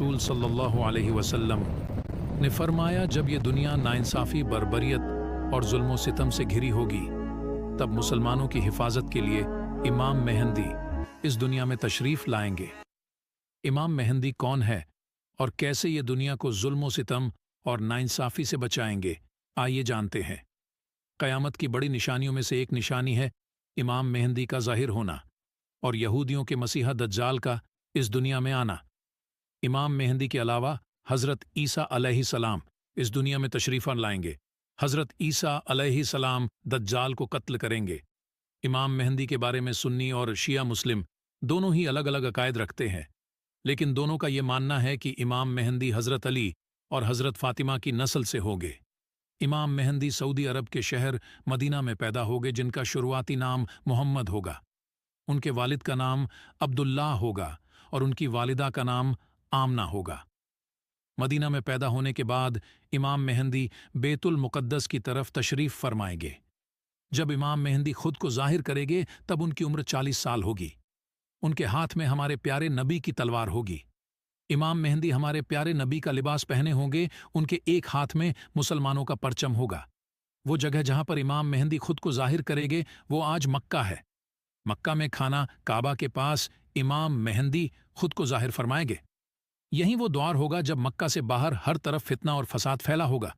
रसूल सल्लल्लाहु अलैहि वसल्लम ने फरमाया, जब ये दुनिया नाइंसाफ़ी, बर्बरियत और जुल्म सितम से घिरी होगी, तब मुसलमानों की हिफाजत के लिए इमाम मेहंदी इस दुनिया में तशरीफ़ लाएंगे। इमाम मेहंदी कौन है और कैसे ये दुनिया को जुल्म सितम और नाइंसाफ़ी से बचाएंगे, आइए जानते हैं। क़यामत की बड़ी निशानियों में से एक निशानी है इमाम मेहंदी का ज़ाहिर होना और यहूदियों के मसीहा दज्जाल का इस दुनिया में आना। इमाम मेहंदी के अलावा हज़रत ईसा अलैहिस्सलाम इस दुनिया में तशरीफ़ लाएंगे। हज़रत ईसा अलैहिस्सलाम दज्जाल को कत्ल करेंगे। इमाम मेहंदी के बारे में सुन्नी और शिया मुस्लिम दोनों ही अलग अलग अकायद रखते हैं, लेकिन दोनों का ये मानना है कि इमाम मेहंदी हज़रत अली और हज़रत फ़ातिमा की नस्ल से होंगे। इमाम मेहंदी सऊदी अरब के शहर मदीना में पैदा होंगे, जिनका शुरुआती नाम मोहम्मद होगा। उनके वालिद का नाम अब्दुल्लाह होगा और उनकी वालिदा का नाम आमना होगा। मदीना में पैदा होने के बाद इमाम मेहंदी बेतुल मुक़द्दस की तरफ तशरीफ़ फरमाएंगे। जब इमाम मेहंदी खुद को ज़ाहिर करेंगे तब उनकी उम्र 40 साल होगी। उनके हाथ में हमारे प्यारे नबी की तलवार होगी। इमाम मेहंदी हमारे प्यारे नबी का लिबास पहने होंगे। उनके एक हाथ में मुसलमानों का परचम होगा। वो जगह जहाँ पर इमाम मेहंदी खुद को ज़ाहिर करेंगे वो आज मक्का है। मक्का में खाना काबा के पास इमाम मेहंदी खुद को ज़ाहिर फरमाएंगे। यहीं वो द्वार होगा जब मक्का से बाहर हर तरफ फितना और फसाद फैला होगा।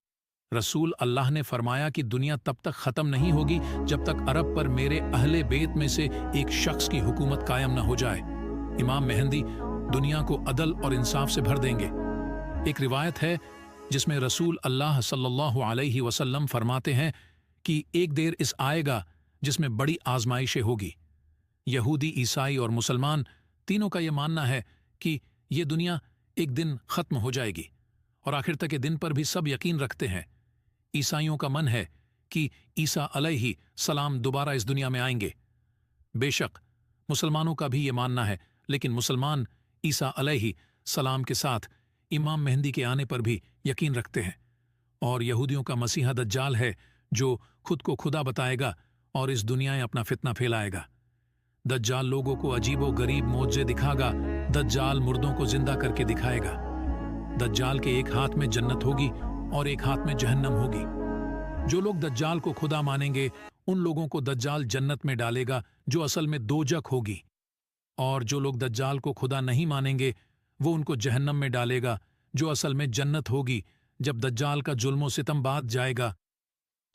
रसूल अल्लाह ने फरमाया कि दुनिया तब तक ख़त्म नहीं होगी जब तक अरब पर मेरे अहले बेत में से एक शख्स की हुकूमत कायम न हो जाए। इमाम मेहंदी दुनिया को अदल और इंसाफ से भर देंगे। एक रिवायत है जिसमें रसूल अल्लाह सल्लल्लाहु अलैहि वसल्लम फरमाते हैं कि एक देर इस आएगा जिसमें बड़ी आजमाइशें होगी। यहूदी, ईसाई और मुसलमान तीनों का ये मानना है कि ये दुनिया एक दिन ख़त्म हो जाएगी और आखिर तक के दिन पर भी सब यकीन रखते हैं। ईसाइयों का मन है कि ईसा अलैहि सलाम दोबारा इस दुनिया में आएंगे। बेशक मुसलमानों का भी ये मानना है, लेकिन मुसलमान ईसा अलैहि सलाम के साथ इमाम मेहंदी के आने पर भी यकीन रखते हैं। और यहूदियों का मसीहा दज्जाल है जो खुद को खुदा बताएगा और इस दुनिया में अपना फितना फैलाएगा। दज्जाल लोगों को अजीबो गरीब मोज़े दिखागा। दज्जाल मुर्दों को जिंदा करके दिखाएगा। दज्जाल के एक हाथ में जन्नत होगी और एक हाथ में जहन्नम होगी। जो लोग दज्जाल को खुदा मानेंगे उन लोगों को दज्जाल जन्नत में डालेगा जो असल में दोजख होगी, और जो लोग दज्जाल को खुदा नहीं मानेंगे वो उनको जहन्नम में डालेगा जो असल में जन्नत होगी। जब दज्जाल का जुल्म सितम बाद जाएगा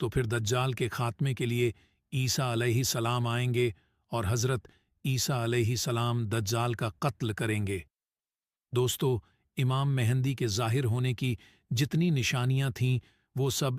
तो फिर दज्जाल के खात्मे के लिए ईसा अलैहि सलाम आएंगे और हज़रत ईसा अलैहि सलाम दज्जाल का कत्ल करेंगे। दोस्तों, इमाम मेहंदी के ज़ाहिर होने की जितनी निशानियां थीं वो सब